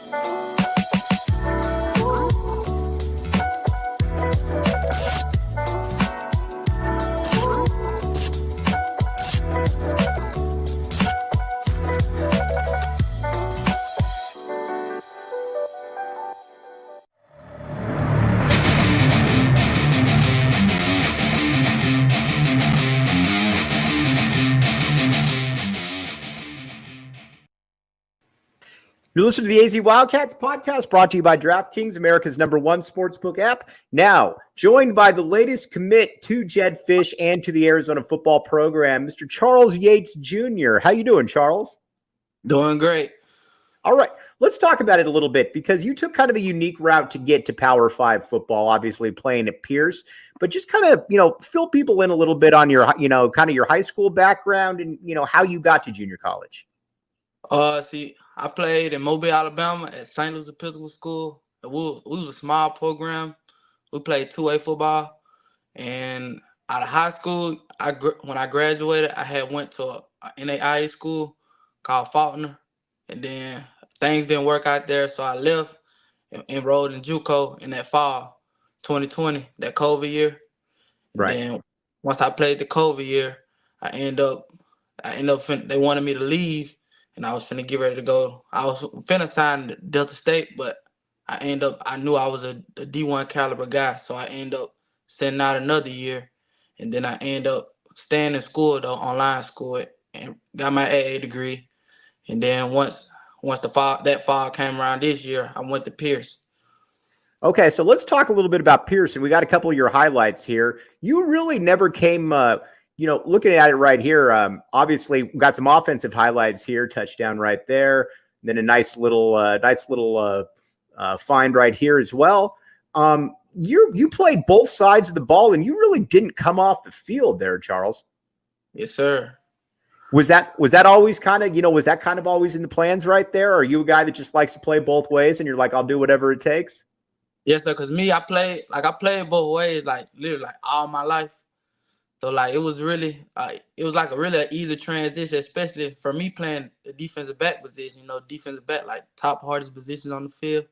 You're listening to the AZ Wildcats podcast, brought to you by DraftKings, America's #1 sportsbook app. Now, joined by the latest commit to Jed Fish and to the Arizona football program, Mr. Charles Yates Jr. How you doing, Charles? Doing great. All right, let's talk about it a little bit, because you took kind of a unique route to get to Power 5 football, obviously playing at Pierce, but just kind of, fill people in a little bit on your, kind of your high school background and, how you got to junior college. I played in Mobile, Alabama at St. Louis Episcopal School. We was a small program. We played 2A football. And out of high school, when I graduated, I had went to an NAIA school called Faulkner. And then things didn't work out there, so I left and enrolled in JUCO in that fall, 2020, that COVID year. Right. And then once I played the COVID year, they wanted me to leave. And I was finna get ready to go. I was finna sign Delta State, but I knew I was a D1 caliber guy, so I ended up sitting out another year. And then I ended up staying in school, though, online school, and got my AA degree. And then once that fall came around this year, I went to Pierce. Okay, so let's talk a little bit about Pearson. We got a couple of your highlights here. You really never came looking at it right here, obviously we got some offensive highlights here, touchdown right there, and then a nice little find right here as well. You played both sides of the ball, and you really didn't come off the field there, Charles. Yes, sir. Was that always kind of, was that kind of always in the plans right there? Or are you a guy that just likes to play both ways and you're like, I'll do whatever it takes? Yes, sir, because I played both ways, literally all my life. So it was really, an easy transition, especially for me playing the defensive back position. Defensive back, top hardest positions on the field.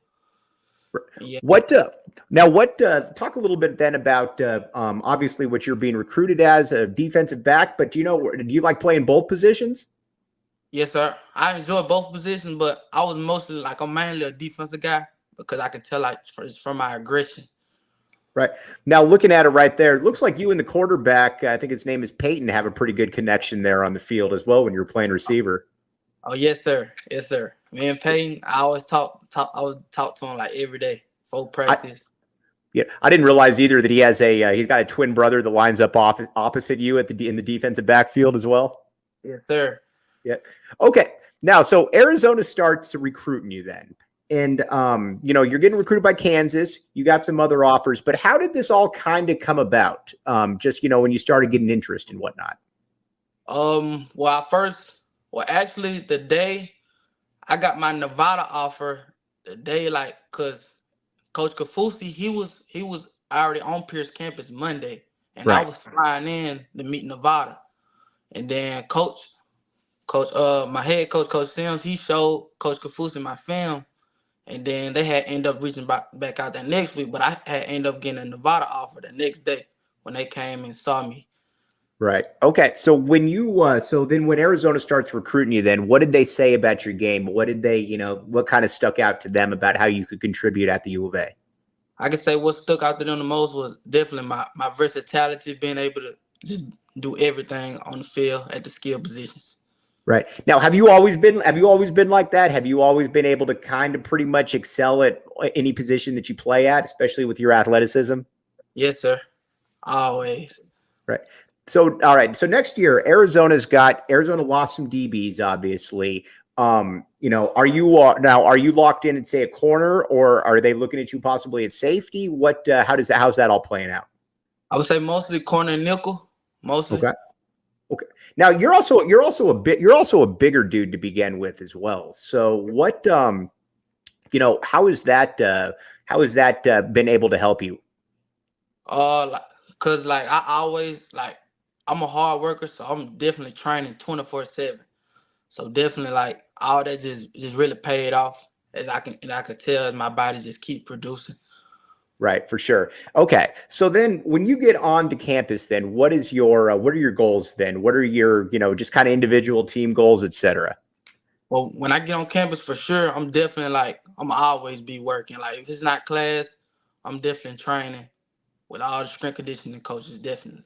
Yeah. Talk a little bit then about obviously what you're being recruited as, a defensive back. But do you like playing both positions? Yes, sir. I enjoy both positions, but I was mostly I'm mainly a defensive guy because I can tell from my aggression. Right. Now, looking at it right there, it looks like you and the quarterback, I think his name is Peyton, have a pretty good connection there on the field as well when you're playing receiver. Oh, yes, sir. Yes, sir. Me and Peyton, I always talk to him every day before practice. I didn't realize either that he's got a twin brother that lines up opposite you in the defensive backfield as well. Yes, sir. Yeah. Okay. Now, so Arizona starts recruiting you then. And, you're getting recruited by Kansas. You got some other offers, but how did this all kind of come about? When you started getting interest and whatnot? Actually, the day I got my Nevada offer, cause Coach Kafusi, he was already on Pierce campus Monday, and right. I was flying in to meet Nevada. And then my head coach, Coach Sims, he showed Coach Kafusi my film. And then they had ended up reaching back out that next week, but I had ended up getting a Nevada offer the next day when they came and saw me. Right. Okay. So when when Arizona starts recruiting you, then what did they say about your game? What did they, what kind of stuck out to them about how you could contribute at the U of A? I could say what stuck out to them the most was definitely my versatility, being able to just do everything on the field at the skill positions. Right. Now, have you always been like that? Have you always been able to kind of pretty much excel at any position that you play at, especially with your athleticism? Yes, sir. Always. Right. So, all right. So next year, Arizona lost some DBs, obviously. Are you locked in at, say, a corner, or are they looking at you possibly at safety? How's that all playing out? I would say mostly corner and nickel. Mostly. Okay. Now you're also a bigger dude to begin with as well. So how has that been able to help you? Cause I always I'm a hard worker, so I'm definitely training 24/7. So definitely all that just really paid off as I could tell my body just keep producing. Right, for sure. Okay, so then when you get onto campus, then what are your goals then? What are your, just kind of individual team goals, etc.? Well, when I get on campus, for sure, I'm definitely like, I'm always be working. Like, if it's not class, I'm definitely training with all the strength conditioning coaches, definitely.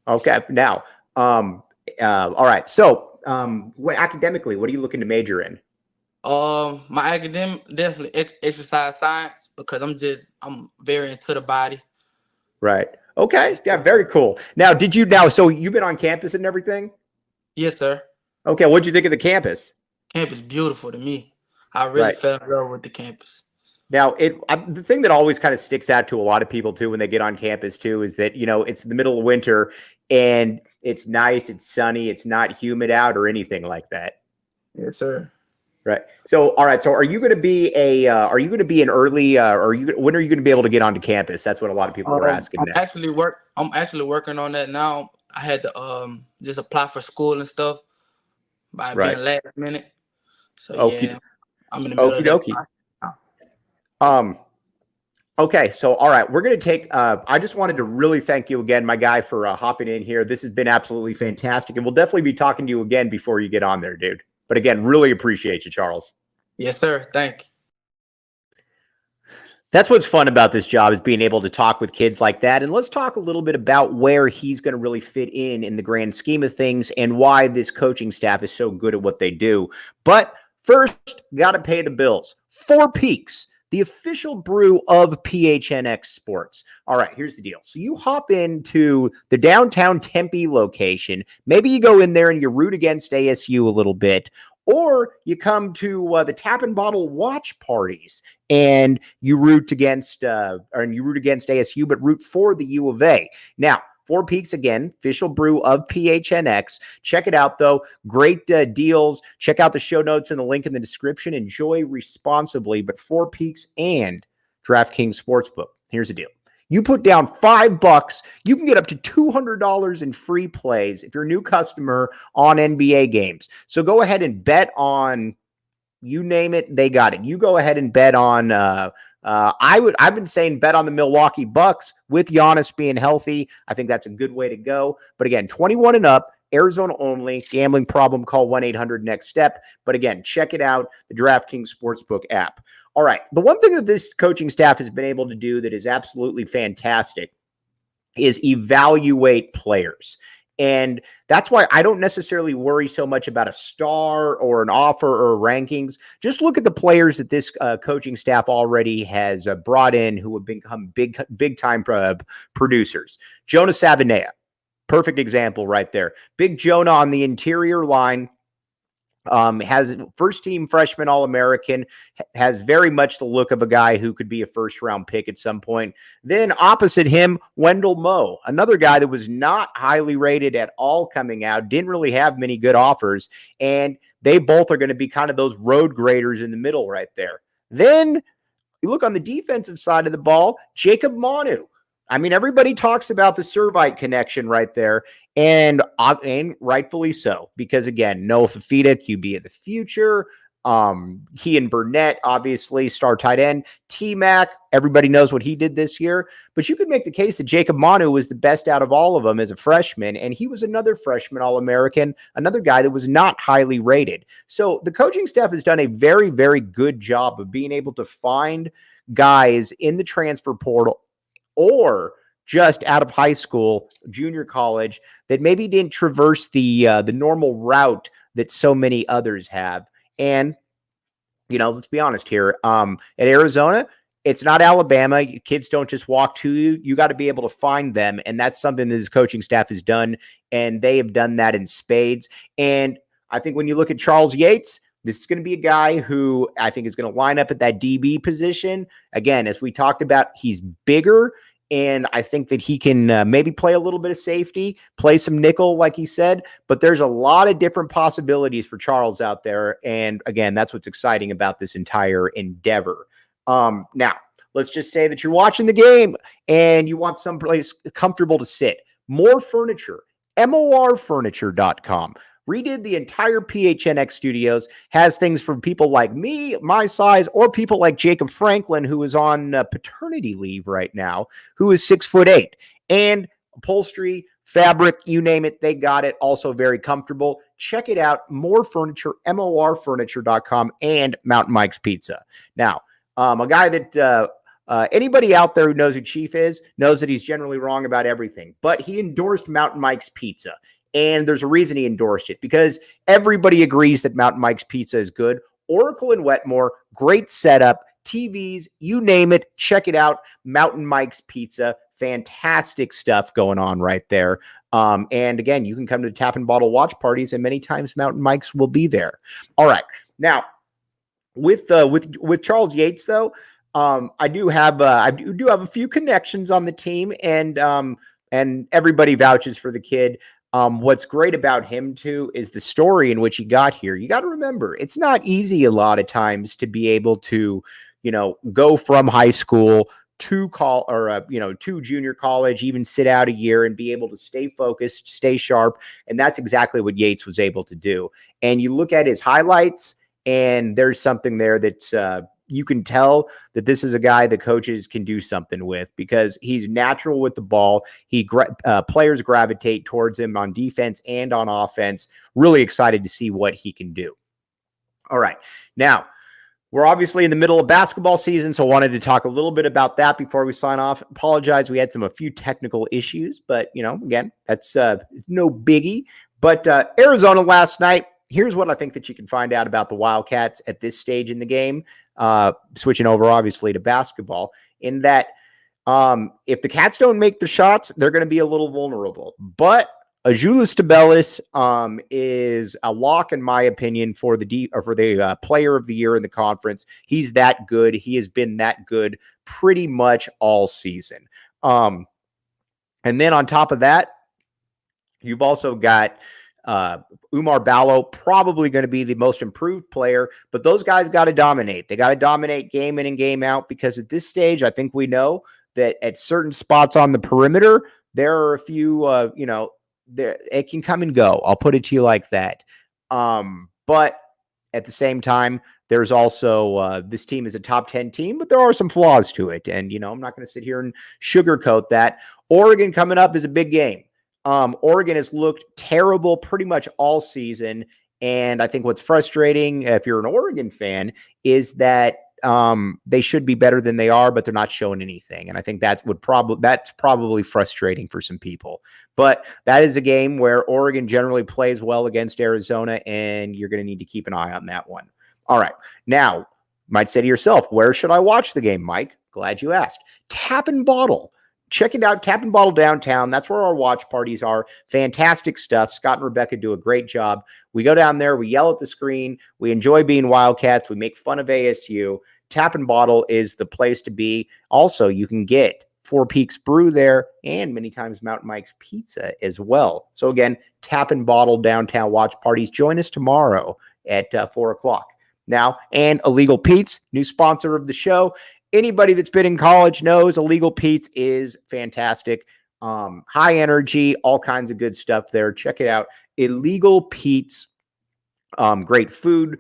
Okay, now, all right. So, academically, what are you looking to major in? My academic, definitely exercise science, because I'm very into the body. Right. Okay. Yeah, very cool. Now, so you've been on campus and everything? Yes, sir. Okay, what'd you think of the campus? Campus beautiful to me. I really Right. fell in love with the campus. Now, the thing that always kind of sticks out to a lot of people too when they get on campus too is that, it's the middle of winter and it's nice, it's sunny, it's not humid out or anything like that. Yes, sir. Right. So, all right. So, are you going to be an early? When are you going to be able to get onto campus? That's what a lot of people were asking. I'm actually working on that now. I had to just apply for school and stuff by being last minute. So yeah, I'm in the middle of that Okie process. Okay. So, all right. We're going to take. I just wanted to really thank you again, my guy, for hopping in here. This has been absolutely fantastic, and we'll definitely be talking to you again before you get on there, dude. But again, really appreciate you, Charles. Yes, sir. Thank you. That's what's fun about this job, is being able to talk with kids like that. And let's talk a little bit about where he's going to really fit in the grand scheme of things and why this coaching staff is so good at what they do. But first, got to pay the bills. Four Peaks, the official brew of PHNX Sports. All right, here's the deal. So you hop into the downtown Tempe location. Maybe you go in there and you root against ASU a little bit, or you come to the tap and bottle watch parties and you root against ASU, but root for the U of A. Now, Four Peaks, again, official brew of PHNX. Check it out, though. Great deals. Check out the show notes and the link in the description. Enjoy responsibly. But Four Peaks and DraftKings Sportsbook. Here's the deal. You put down $5, you can get up to $200 in free plays if you're a new customer on NBA games. So go ahead and bet on, you name it, they got it. You go ahead and bet on I've been saying bet on the Milwaukee Bucks with Giannis being healthy. I think that's a good way to go. But again, 21 and up, Arizona only. Gambling problem, call 1-800-NEXT-STEP. But again, check it out, the DraftKings Sportsbook app. All right, the one thing that this coaching staff has been able to do that is absolutely fantastic is evaluate players. And that's why I don't necessarily worry so much about a star or an offer or rankings. Just look at the players that this coaching staff already has brought in who have become big time producers. Jonah Sabanea, perfect example right there. Big Jonah on the interior line. Has first team freshman All-American, has very much the look of a guy who could be a first round pick at some point. Then opposite him, Wendell Moe, another guy that was not highly rated at all coming out, didn't really have many good offers. And they both are going to be kind of those road graders in the middle right there. Then you look on the defensive side of the ball, Jacob Manu. I mean, everybody talks about the Servite connection right there, and rightfully so, because again, Noah Fafita, QB of the future, Kean Burnett, obviously, star tight end, T-Mac, everybody knows what he did this year, but you could make the case that Jacob Manu was the best out of all of them as a freshman, and he was another freshman All-American, another guy that was not highly rated. So the coaching staff has done a very, very good job of being able to find guys in the transfer portal or just out of high school, junior college, that maybe didn't traverse the normal route that so many others have. And, let's be honest here. At Arizona, it's not Alabama. Kids don't just walk to you. You got to be able to find them. And that's something that his coaching staff has done. And they have done that in spades. And I think when you look at Charles Yates, this is going to be a guy who I think is going to line up at that DB position. Again, as we talked about, he's bigger. And I think that he can maybe play a little bit of safety, play some nickel, like he said. But there's a lot of different possibilities for Charles out there. And again, that's what's exciting about this entire endeavor. Now, let's just say that you're watching the game and you want someplace comfortable to sit. More furniture, morfurniture.com. redid the entire PHNX studios, has things for people like me, my size, or people like Jacob Franklin, who is on paternity leave right now, who is 6'8", and upholstery, fabric, you name it, they got it. Also very comfortable. Check it out. More Furniture, morfurniture.com, and Mountain Mike's Pizza. Now, a guy that anybody out there who knows who Chief is knows that he's generally wrong about everything, but he endorsed Mountain Mike's Pizza. And there's a reason he endorsed it, because everybody agrees that Mountain Mike's Pizza is good. Oracle and Wetmore, great setup, TVs, you name it. Check it out. Mountain Mike's Pizza. Fantastic stuff going on right there. And again, you can come to the Tap and Bottle watch parties, and many times Mountain Mike's will be there. All right. Now, with Charles Yates, though, I do have a few connections on the team, and everybody vouches for the kid. What's great about him too is the story in which he got here. You got to remember, it's not easy a lot of times to be able to, go from high school to to junior college, even sit out a year and be able to stay focused, stay sharp. And that's exactly what Yates was able to do. And you look at his highlights, and there's something there that you can tell that this is a guy that coaches can do something with, because he's natural with the ball. Players gravitate towards him on defense and on offense. Really excited to see what he can do. All right. Now, we're obviously in the middle of basketball season, so I wanted to talk a little bit about that before we sign off. Apologize, we had a few technical issues, but, again, that's it's no biggie. But Arizona last night, here's what I think that you can find out about the Wildcats at this stage in the game, switching over, obviously, to basketball, in that if the Cats don't make the shots, they're going to be a little vulnerable. But Azuolas Tubelis is a lock, in my opinion, for the player of the year in the conference. He's that good. He has been that good pretty much all season. And then on top of that, you've also got Umar Ballo, probably going to be the most improved player, but those guys got to dominate. They got to dominate game in and game out, because at this stage, I think we know that at certain spots on the perimeter, there are a few, it can come and go. I'll put it to you like that. But at the same time, there's also this team is a top 10 team, but there are some flaws to it. And, I'm not going to sit here and sugarcoat that. Oregon coming up is a big game. Oregon has looked terrible pretty much all season. And I think what's frustrating, if you're an Oregon fan, is that they should be better than they are, but they're not showing anything. And I think that's probably frustrating for some people. But that is a game where Oregon generally plays well against Arizona, and you're going to need to keep an eye on that one. All right. Now, might say to yourself, where should I watch the game, Mike? Glad you asked. Tap and Bottle. Check it out, Tap and Bottle downtown. That's where our watch parties are. Fantastic stuff. Scott and Rebecca do a great job. We go down there, we yell at the screen, we enjoy being Wildcats, we make fun of ASU. Tap and Bottle is the place to be. Also, you can get Four Peaks Brew there, and many times Mountain Mike's Pizza as well. So again, Tap and Bottle downtown watch parties. Join us tomorrow at 4 o'clock. Now, and Illegal Pete's, new sponsor of the show. Anybody that's been in college knows Illegal Pete's is fantastic. High energy, all kinds of good stuff there. Check it out. Illegal Pete's, great food,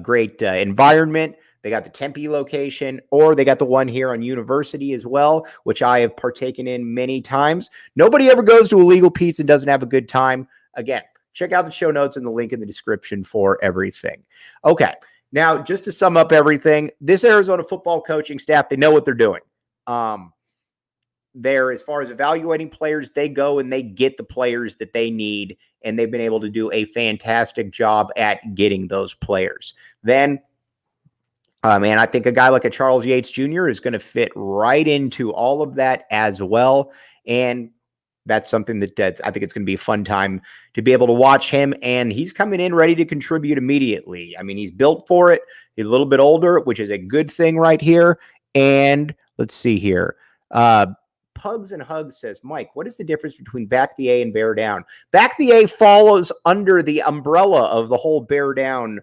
great environment. They got the Tempe location, or they got the one here on University as well, which I have partaken in many times. Nobody ever goes to Illegal Pete's and doesn't have a good time. Again, check out the show notes and the link in the description for everything. Okay. Now, just to sum up everything, this Arizona football coaching staff, they know what they're doing. They're, as far as evaluating players, they go and they get the players that they need, and they've been able to do a fantastic job at getting those players. Then, and I think a guy like a Charles Yates Jr. is going to fit right into all of that as well. And that's something that I think it's going to be a fun time to be able to watch him. And he's coming in ready to contribute immediately. I mean, he's built for it. He's a little bit older, which is a good thing right here. And let's see here. Pugs and Hugs says, Mike, what is the difference between Back the A and Bear Down? Back the A follows under the umbrella of the whole Bear Down.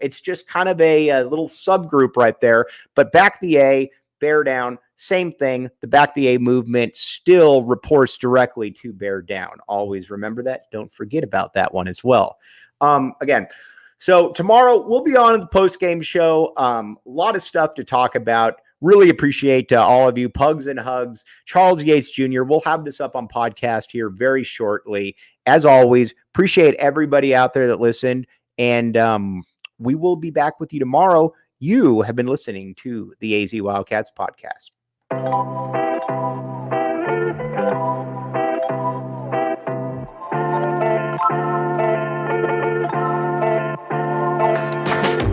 It's just kind of a little subgroup right there. But Back the A, bear down, same thing. The back the A movement still reports directly to bear down. Always remember that. Don't forget about that one as well. Again, so tomorrow we'll be on the post-game show. A lot of stuff to talk about. Really appreciate all of you. Pugs and hugs. Charles Yates Jr. We'll have this up on podcast here very shortly. As always, appreciate everybody out there that listened. And we will be back with you tomorrow. You have been listening to the AZ Wildcats podcast.